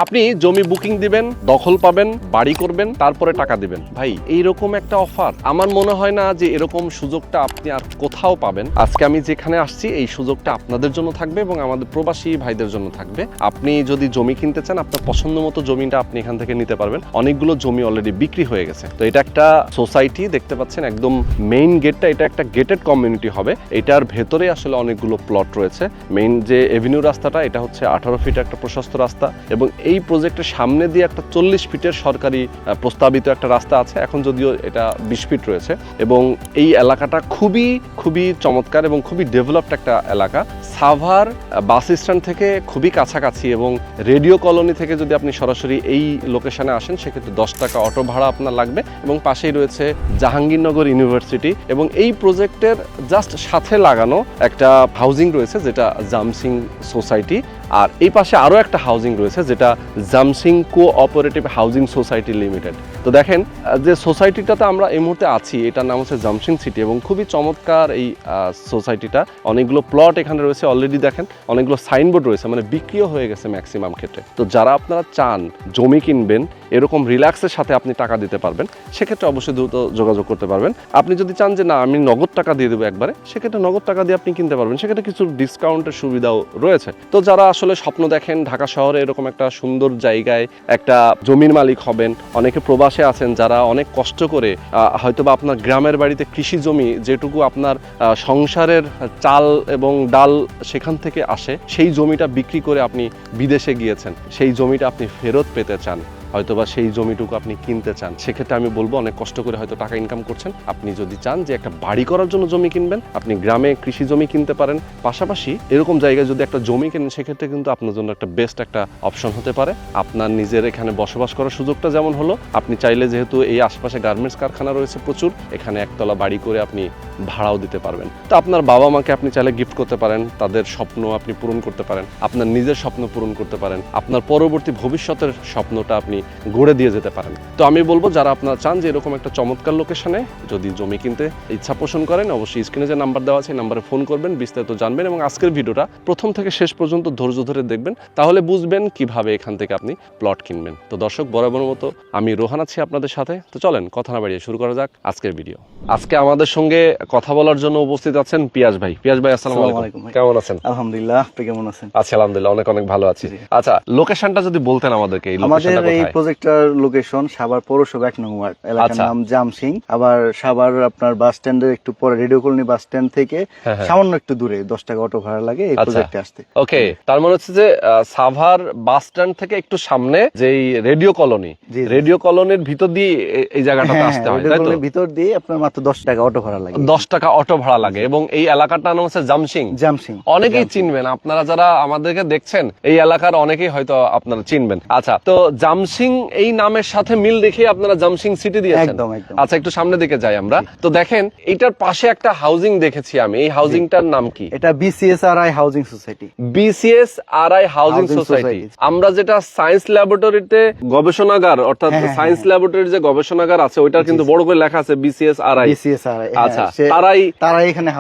আপনি জমি বুকিং দিবেন, দখল পাবেন, বাড়ি করবেন, তারপরে টাকা দিবেন। ভাই এইরকম একটা অফার আমার মনে হয় না যে এরকম সুযোগটা আপনি আর কোথাও পাবেন। আজকে আমি যেখানে আসছি এই সুযোগটা আপনাদের জন্য থাকবে এবং আমাদের প্রবাসী ভাইদের জন্য থাকবে। আপনি যদি জমি কিনতে চান, আপনার পছন্দ মতো জমিটা আপনি এখান থেকে নিতে পারবেন। অনেকগুলো জমি অলরেডি বিক্রি হয়ে গেছে। তো এটা একটা সোসাইটি, দেখতে পাচ্ছেন একদম মেইন গেটটা, এটা একটা গেটেড কমিউনিটি হবে। এটার ভেতরে আসলে অনেকগুলো প্লট রয়েছে। মেইন যে এভিনিউ রাস্তাটা, এটা হচ্ছে 18 ফিট একটা প্রশস্ত রাস্তা এবং এই প্রজেক্টের সামনে দিয়ে একটা 40 ফিটের সরকারি প্রস্তাবিত একটা রাস্তা আছে। এখন যদিও এটা 20 ফিট রয়েছে এবং এই এলাকাটা খুবই খুবই চমৎকার এবং খুবই ডেভেলপড একটা এলাকা। সাভার বাস স্ট্যান্ড থেকে খুবই কাছাকাছি এবং রেডিও কলোনি থেকে যদি আপনি সরাসরি এই লোকেশনে আসেন সেক্ষেত্রে 10 টাকা অটো ভাড়া আপনার লাগবে এবং পাশেই রয়েছে জাহাঙ্গীরনগর ইউনিভার্সিটি এবং এই প্রজেক্টের জাস্ট সাথে লাগানো একটা হাউজিং রয়েছে যেটা জামসিং সোসাইটি। আর এই পাশে আরও একটা হাউজিং রয়েছে যেটা জামসিং কোঅপারেটিভ হাউজিং সোসাইটি লিমিটেড। তো দেখেন যে সোসাইটিটাতে আমরা এই মুহূর্তে আছি, এটার নাম হচ্ছে জামসিং সিটি এবং খুবই চমৎকার এই সোসাইটিটা। অনেকগুলো প্লট এখানে রয়েছে, অলরেডি দেখেন অনেকগুলো সাইনবোর্ড রয়েছে, মানে বিক্রিও হয়ে গেছে ম্যাক্সিমাম ক্ষেত্রে। তো যারা আপনারা চান জমি কিনবেন, এরকম রিল্যাক্সের সাথে আপনি টাকা দিতে পারবেন, সেক্ষেত্রে অবশ্যই দ্রুত যোগাযোগ করতে পারবেন। আপনি যদি চান যে না আমি নগদ টাকা দিয়ে দেবো একবারে, সেক্ষেত্রে নগদ টাকা দিয়ে আপনি কিনতে পারবেন, সেক্ষেত্রে কিছু ডিসকাউন্টের সুবিধাও রয়েছে। তো যারা আসলে স্বপ্ন দেখেন ঢাকা শহরে এরকম একটা সুন্দর জায়গায় একটা জমির মালিক হবেন, অনেকে প্রবাসে আছেন যারা অনেক কষ্ট করে হয়তোবা আপনার গ্রামের বাড়িতে কৃষি জমি যেটুকু আপনার সংসারের চাল এবং ডাল সেখান থেকে আসে, সেই জমিটা বিক্রি করে আপনি বিদেশে গিয়েছেন, সেই জমিটা আপনি ফেরত পেতে চান, হয়তোবা সেই জমিটুকু আপনি কিনতে চান, সেক্ষেত্রে আমি বলবো অনেক কষ্ট করে হয়তো টাকা ইনকাম করছেন। আপনি যদি চান যে একটা বাড়ি করার জন্য জমি কিনবেন, আপনি গ্রামে কৃষি জমি কিনতে পারেন। পাশাপাশি এরকম জায়গায় যদি একটা জমি কেনেন, সেক্ষেত্রে কিন্তু আপনার জন্য একটা বেস্ট একটা অপশন হতে পারে। আপনার নিজের এখানে বসবাস করার সুযোগটা যেমন হলো, আপনি চাইলে যেহেতু এই আশপাশে গার্মেন্টস কারখানা রয়েছে প্রচুর, এখানে একতলা বাড়ি করে আপনি ভাড়াও দিতে পারবেন। তো আপনার বাবা মাকে আপনি চাইলে গিফট করতে পারেন, তাদের স্বপ্ন আপনি পূরণ করতে পারেন, আপনার নিজের স্বপ্ন পূরণ করতে পারেন, আপনার পরবর্তী ভবিষ্যতের স্বপ্নটা আপনি গড়ে দিয়ে যেতে পারেন। তো আমি বলবো যারা আপনারা চান যে এরকম একটা চমৎকার লোকেশনে যদি জমি কিনতে ইচ্ছা পোষণ করেন, অবশ্যই স্ক্রিনে যে নাম্বার দেওয়া আছে এই নাম্বারে ফোন করবেন, বিস্তারিত জানবেন এবং আজকের ভিডিওটা প্রথম থেকে শেষ পর্যন্ত ধৈর্য ধরে দেখবেন, তাহলে বুঝবেন কিভাবে এখান থেকে আপনি প্লট কিনবেন। তো দর্শক, বরাবর মতো আমি রোহান আছি আপনাদের সাথে। তো চলেন কথা না বাড়িয়ে শুরু করা যাক আজকের ভিডিও। আজকে আমাদের সঙ্গে কথা বলার জন্য উপস্থিত আছেন পিয়াস ভাই। পিয়াস ভাই আসসালামু আলাইকুম, কেমন আছেন? আলহামদুলিল্লাহ, আপনি কেমন আছেন? আচ্ছা আলহামদুলিল্লাহ, অনেক অনেক ভালো আছি। আচ্ছা, লোকেশনটা যদি বলতেন আমাদেরকে। আমাদের এই প্রজেক্টর লোকেশন সাভার পৌরসভা 1 নং ওয়ার্ড, এলাকার নাম জামসিং। আবার সাভার আপনার বাস স্ট্যান্ডের একটু পরে রেডিও কলোনি বাস স্ট্যান্ড থেকে সামান্য একটু দূরে 10 টাকা অটো ভাড়া লাগে এই প্রজেক্টে আসতে। ওকে, তার মানে হচ্ছে যে সাভার বাস স্ট্যান্ড থেকে একটু সামনে যেই রেডিও কলোনি, রেডিও কলোনির ভিতর দিয়ে এই জায়গাটাতে আসতে হয়, তাই তো? ভিতর দিয়ে আপনার মাত্র 10 টাকা অটো ভাড়া লাগে। 10 টাকা অটো ভাড়া লাগে এবং এই এলাকাটার নাম হচ্ছে জামসিং। জামসিং অনেকেই চিনবেন, আপনারা যারা আমাদেরকে দেখছেন এই এলাকার অনেকেই হয়তো আপনারা চিনবেন। আচ্ছা, তো জামসিং এই নামের সাথে মিল রেখে আপনারা জামসিং সিটি দিয়েছেন। একদম একদম। আচ্ছা, একটু সামনে দিকে যাই আমরা। তো দেখেন এটার পাশে একটা হাউজিং দেখেছি আমি, এই হাউজিংটার নাম কি? এটা BCSIR housing society. BCSIR housing society. আমরা যেটা সায়েন্স ল্যাবরেটরিতে গবেষণাগার, অর্থাৎ সায়েন্স ল্যাবরেটরির যে গবেষণাগার আছে ওইটার কিন্তু বড় করে লেখা আছে বিসিএসআরআই। আচ্ছা, তারাই এখানে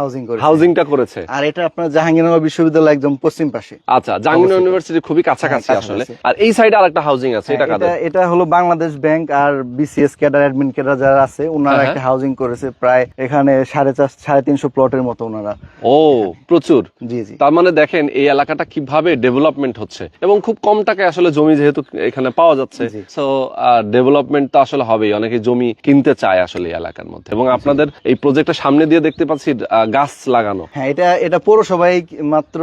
হাউজিংটা করেছে। আর এটা আপনার জাহাঙ্গীরনগর বিশ্ববিদ্যালয় একদম পশ্চিম পাশে। আচ্ছা, জাহাঙ্গীরনগর ইউনিভার্সিটি খুবই কাছাকাছি আসলে। আর এই সাইডে আরেকটা হাউজিং আছে, এটা কাদের? এটা হলো বাংলাদেশ ব্যাংক আর বিসিএস ক্যাডার অ্যাডমিন ক্যাডার যারা আছে ওনারা একটা হাউজিং করেছে, প্রায় এখানে 350 প্লটের মতো ওনারা। ও, প্রচুর। জি জি। তার মানে দেখেন এই এলাকাটা কিভাবে ডেভেলপমেন্ট হচ্ছে এবং খুব কম টাকায় আসলে জমি যেহেতু এখানে পাওয়া যাচ্ছে, সো ডেভেলপমেন্ট তো আসলে হবেই। অনেকে জমি কিনতে চায় আসলে এই এলাকার মধ্যে এবং আপনাদের এই প্রজেক্টের সামনে দিয়ে দেখতে পাচ্ছি গাছ লাগানো। হ্যাঁ, এটা পৌরসভায় মাত্র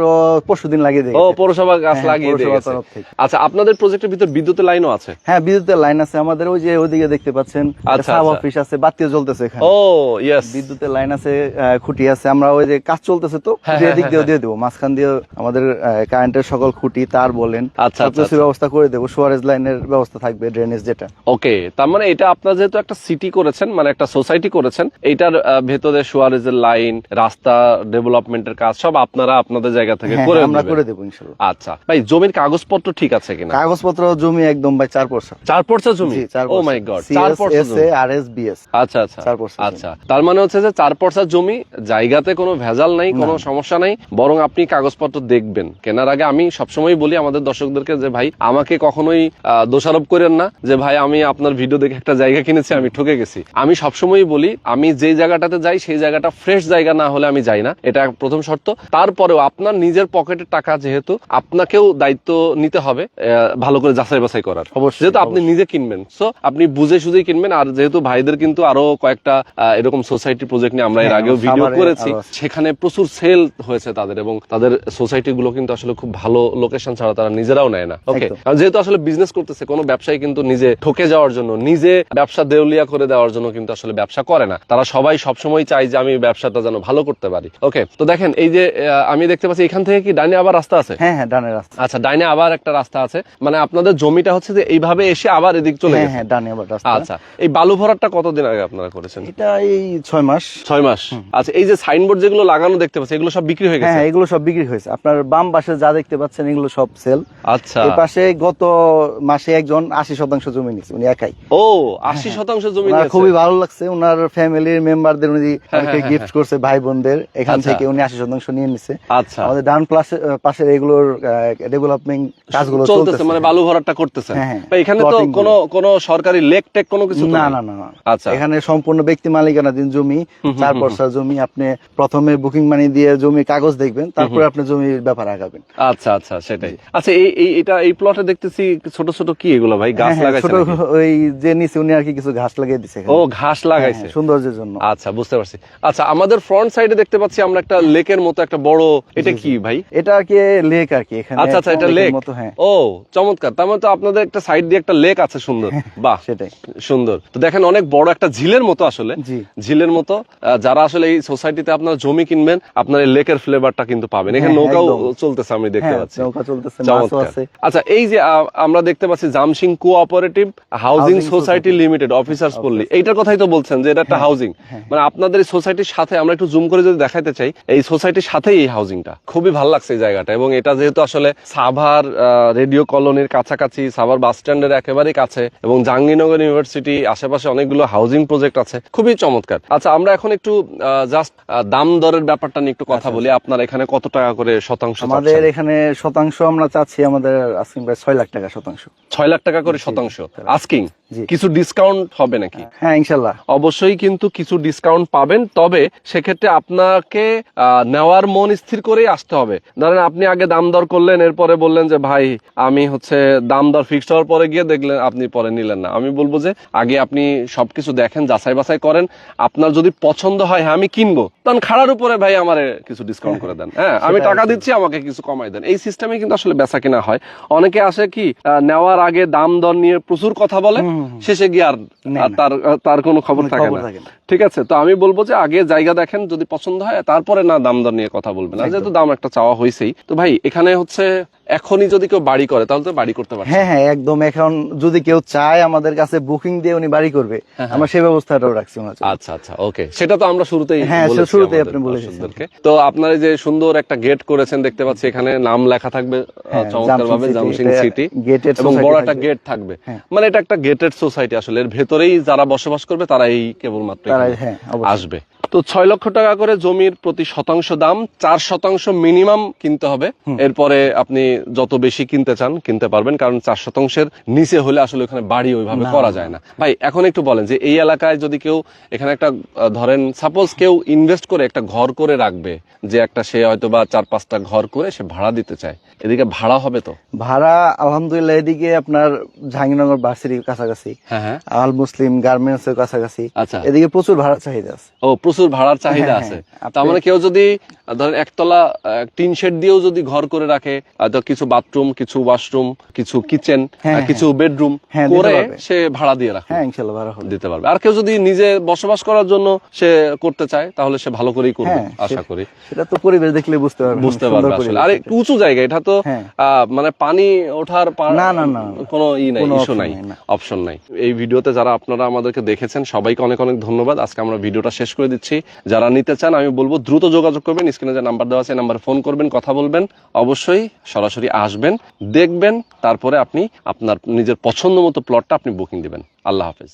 পরশুদিন লাগিয়ে দিয়েছে। ও, পৌরসভা গাছ লাগিয়ে দিয়েছে। আচ্ছা, আপনাদের প্রজেক্টের ভিতর বিদ্যুতের লাইনও আছে? হ্যাঁ, বিদ্যুতের লাইন আছে আমাদের। ওই যে ওইদিকে দেখতে পাচ্ছেন সাব অফিস আছে, বাতিও জ্বলতেছে এখানে। ও ইয়েস, বিদ্যুতের লাইন আছে, খুঁটি আছে। আমরা ওই যে কাজ চলতেছে তো এদিক দিয়ে দিয়ে দেবো, মাঝখান দিয়ে আমাদের কারেন্টের সকল খুঁটি তার বলেন সবকিছু ব্যবস্থা করে দেবো। সুয়ারেজ লাইনের ব্যবস্থা থাকবে, ড্রেনেজ যেটা। ওকে, তার মানে এটা আপনারা যেহেতু একটা সিটি করেছেন, মানে একটা সোসাইটি করেছেন, এইটার ভেতরে সুয়ারেজের লাইন, রাস্তা ডেভেলপমেন্টের কাজ সব আপনারা আপনাদের জায়গা থেকে আমরা করে দেবো ইনশাআল্লাহ। আচ্ছা ভাই, জমির কাগজপত্র ঠিক আছে কিনা? কাগজপত্র জমি একদম ভাই 4 পরসা 4 পরসা জমি। জি 4 ও মাই গড, 4 পরসা জমি। RS BS. আচ্ছা আচ্ছা 4 পরসা। আচ্ছা, তার মানে হচ্ছে যে 4 পরসা জমি, জায়গাতে কোনো ভেজাল নাই, কোনো সমস্যা নাই, বরং আপনি কাগজপত্র দেখবেন কেনার আগে। আমি সবসময় বলি আমাদের দর্শকদেরকে যে ভাই আমাকে কখনোই দোষারোপ করেন না যে ভাই আমি আপনার ভিডিও দেখে একটা জায়গা কিনেছি, আমি ঠকে গেছি। আমি সবসময় বলি আমি যে জায়গাটাতে যাই সেই জায়গাটা ফ্রেশ জায়গা না হলে আমি যাই না, এটা প্রথম শর্ত। তারপরেও আপনার নিজের পকেটের টাকা, যেহেতু আপনাকেও দায়িত্ব নিতে হবে ভালো করে যাচাই বাছাই করার, যেহেতু আপনি নিজে কিনবেন, সো আপনি বুঝে সুঝেই কিনবেন। আর যেহেতু ভাইদের কিন্তু আরো কয়েকটা এরকম সোসাইটি প্রজেক্ট নিয়ে আমরা এর আগেও ভিডিও করেছি, সেখানে প্রচুর সেল হয়েছে তাদের, এবং তাদের সোসাইটি গুলো কিন্তু আসলে খুব ভালো লোকেশন ছাড়া তারা নিজেরাও নেয় না। ওকে, যেহেতু আসলে বিজনেস করতেছে, কোনো ব্যবসায়ী কিন্তু নিজে ঠকে যাওয়ার জন্য, নিজে ব্যবসা দেউলিয়া করে দেওয়ার জন্য কিন্তু আসলে ব্যবসা করে না। তারা সবাই সবসময় চায় যে আমি ব্যবসাটা যেন ভালো করতে পারি। ওকে, তো দেখেন এই যে আমি দেখতে পাচ্ছি এখান থেকে কি ডাইনে আবার রাস্তা আছে? হ্যাঁ হ্যাঁ, ডানে রাস্তা। আচ্ছা, ডাইনে আবার একটা রাস্তা আছে, মানে আপনাদের জমিটা হচ্ছে যে এইভাবে এসে আবার এদিক চলে গেছে? হ্যাঁ, ডানে আবার রাস্তা। আচ্ছা, এই বালু ভরাটটা কতদিন আগে আপনারা করেছেন? এটা এই 6 মাস। 6 মাস। আচ্ছা, এই যে সাইনবোর্ড যেগুলো লাগানো দেখতে পাচ্ছি, এগুলো সব বিক্রি হয়ে গেছে? হ্যাঁ, এগুলো সব বিক্রি হয়েছে। আপনার বাম পাশে যা দেখতে পাচ্ছেন এগুলো সব সেল। আচ্ছা, এই পাশে গত মাসে একজন 80% জমি নিয়েছে, উনি একাই। ও, 80% জমি নিয়েছে। খুবই ভালো লাগছে, ওনার ফ্যামিলির মেম্বারদের উনি গিফট করছে, ভাই বোনদের, এখান থেকে উনি 80% নিয়ে নিছে। আচ্ছা, আমাদের ডান পাশে এগুলোর ডেভেলপমেন্ট কাজগুলো চলতেছে, মানে বালু ভরাটটা করতেছেন। এখানে তো কোনো সরকারি লেক টেক কোনো কিছু না না না। আচ্ছা, এখানে সম্পূর্ণ ব্যক্তি মালিকানাধীন জমি, 4 পরসা জমি। আপনি প্রথমে বুকিং মানি দিয়ে জমি কাগজ দেখবেন, তারপরে আপনি জমির ব্যাপারে আগাবেন। আচ্ছা আচ্ছা, সেটাই। আচ্ছা, এই প্লটে দেখতেছি ছোট ছোট কি এগুলো ভাই, গাছ লাগাইছে? ওই যে নিচে উনি আর কি কিছু ঘাস লাগিয়ে দিছে। ও, ঘাস লাগাইছে সৌন্দর্যের জন্য। আচ্ছা, বুঝতে পারছি। আচ্ছা, আমাদের ফ্রন্ট সাইডে দেখতে পাচ্ছি আমরা একটা লেকের মতো একটা বড়, এটা কি ভাই? এটা আর কি লেক আর কি এখানে। আচ্ছা আচ্ছা, এটা লেক। ও, চমৎকার। তার মানে তো আপনাদের একটা সাইড দিয়ে একটা লেক আছে, সুন্দর। বাহ, সেটাই সুন্দর। তো দেখেন অনেক বড় একটা ঝিলের মতো, আসলে ঝিলের মতো। যারা আসলে এই সোসাইটিতে আপনারা জমি কিনবেন, আপনার এই লেকের ফ্লেভারটা কিন্তু পাবেন। এখানে নৌকাও চলতেছে, আমি দেখতে পাচ্ছি। নৌকা চলতেছে, মাছও আছে। আচ্ছা, এই যে আমরা দেখতে পাচ্ছি জামসিং cooperative housing society limited, officers পল্লী, এইটার কথাই তো বলছেন যে এটা একটা হাউজিং। মানে আপনাদের এই সোসাইটির সাথে আমরা একটু জুম করে যদি দেখাইতে চাই, এই সোসাইটির সাথেই এই হাউজিংটা। খুবই ভালো লাগছে এই জায়গাটা, এবং এটা যেহেতু আসলে সাভার রেডিও কলোনির কাছাকাছি, সাভার বাস স্ট্যান্ডের একেবারেই কাছে, এবং জাহাঙ্গীরনগর ইউনিভার্সিটি, আশেপাশে অনেকগুলো হাউজিং প্রজেক্ট আছে, খুবই চমৎকার। আচ্ছা, আমরা এখন একটু জাস্ট দাম দরের ব্যাপারটা নিয়ে একটু কথা বলি। আপনার এখানে কত টাকা করে শতাংশ? আমাদের এখানে শতাংশ আমরা চাচ্ছি, আমাদের আস্কিং প্রাইস 6 লাখ টাকা শতাংশ। 6 লাখ টাকা করে শতাংশ আস্কিং। কিছু ডিসকাউন্ট হবে নাকি? হ্যাঁ, ইনশাল্লাহ অবশ্যই কিন্তু কিছু ডিসকাউন্ট পাবেন, তবে সেক্ষেত্রে আপনাকে নেওয়ার মন স্থির করেই আসতে হবে। ধরেন আপনি আগে দাম দর করলেন, এরপরে বললেন যে ভাই আমি হচ্ছে দাম দর ফিক্সড হওয়ার পরে গিয়ে দেখলেন আপনি পরে নিলেন না। আমি বলবো যে আগে আপনি সবকিছু দেখেন, যাচাই বাছাই করেন। আপনার যদি পছন্দ হয় হ্যাঁ আমি কিনবো, তখন খাড়ার উপরে ভাই আমার কিছু ডিসকাউন্ট করে দেন। হ্যাঁ, আমি টাকা দিচ্ছি, আমাকে কিছু কমাই দেন। এই সিস্টেমে কিন্তু আসলে বেচা কিনা হয়। অনেকে আসে কি নেওয়ার আগে দাম দর নিয়ে প্রচুর কথা বলে, শেষে গিয়ে আর তার কোনো খবর থাকে না। ঠিক আছে, তো আমি বলবো যে আগে জায়গা দেখেন, যদি পছন্দ হয় তারপরে না দাম দর নিয়ে কথা বলবেন। আর যেহেতু দাম একটা চাওয়া হয়েছেই, তো ভাই এখানে হচ্ছে এখনই যদি কেউ বাড়ি করে তাহলে তো বাড়ি করতে পারবে। হ্যাঁ হ্যাঁ, একদম। এখন যদি কেউ চায় আমাদের কাছে বুকিং দিয়ে উনি বাড়ি করবে, আমরা সেই ব্যবস্থাটাও রাখছি। আচ্ছা আচ্ছা, ওকে, সেটা তো আমরা শুরুতেই আপনি বলেছেন। তো আপনারা যে সুন্দর একটা গেট করেছেন দেখতে পাচ্ছি, এখানে নাম লেখা থাকবে চমৎকার ভাবে, জামসিং সিটি, এবং বড় একটা গেট থাকবে। মানে এটা একটা গেটেড সোসাইটি, আসলে এর ভেতরেই যারা বসবাস করবে তারা এই কেবলমাত্র আসবে। তো 6 লক্ষ টাকা করে জমির প্রতি শতাংশ দাম, 4% মিনিমাম কিনতে হবে। এরপরে আপনি যত বেশি কিনতে চান কিনতে পারবেন, কারণ 4%-এর নিচে হলে আসলে ওখানে বাড়ি ওইভাবে করা যায় না। ভাই এখন একটু বলেন যে এই এলাকায় যদি কেউ এখানে একটা ধরেন সাপোজ কেউ ইনভেস্ট করে একটা ঘর করে রাখবে, যে একটা সে হয়তো বা 4-5টা ঘর করে সে ভাড়া দিতে চায়, এদিকে ভাড়া হবে তো? ভাড়া আলহামদুলিল্লাহ এদিকে আপনার জাহাঙ্গীরনগর ভার্সিটির কাছাকাছি, আল মুসলিম গার্মেন্টস এর কাছাকাছি, এদিকে প্রচুর ভাড়া চাহিদা আছে। ও, প্রচুর ভাড়ার চাহিদা আছে। তার মানে কেউ যদি ধরেন একতলা টিন শেড দিয়েও যদি ঘর করে রাখে, কিছু বাথরুম, কিছু ওয়াশরুম, কিছু কিচেন, কিছু বেডরুম করে সে ভাড়া দিয়ে রাখে, ইনশাআল্লাহ ভাড়া দিতে পারবে। আর কেউ যদি নিজে বসবাস করার জন্য সে করতে চায় তাহলে সে ভালো করেই করবে, আশা করি। সেটা তো পরিবেশ দেখলে বুঝতে পারবে আসলে। আর একটু উঁচু জায়গা, এটা তো মানে পানি ওঠার কোনো ইস্যু নাই, অপশন নাই। এই ভিডিওতে যারা আপনারা আমাদেরকে দেখেছেন সবাইকে অনেক অনেক ধন্যবাদ। আজকে আমরা ভিডিওটা শেষ করে দিচ্ছি। দিচ্ছি। যারা নিতে চান আমি বলবো দ্রুত যোগাযোগ করবেন, স্ক্রিনে যে নাম্বার দেওয়া আছে নাম্বারে ফোন করবেন, কথা বলবেন, অবশ্যই সরাসরি আসবেন, দেখবেন, তারপরে আপনি আপনার নিজের পছন্দ মতো প্লটটা আপনি বুকিং দিবেন। আল্লাহ হাফেজ।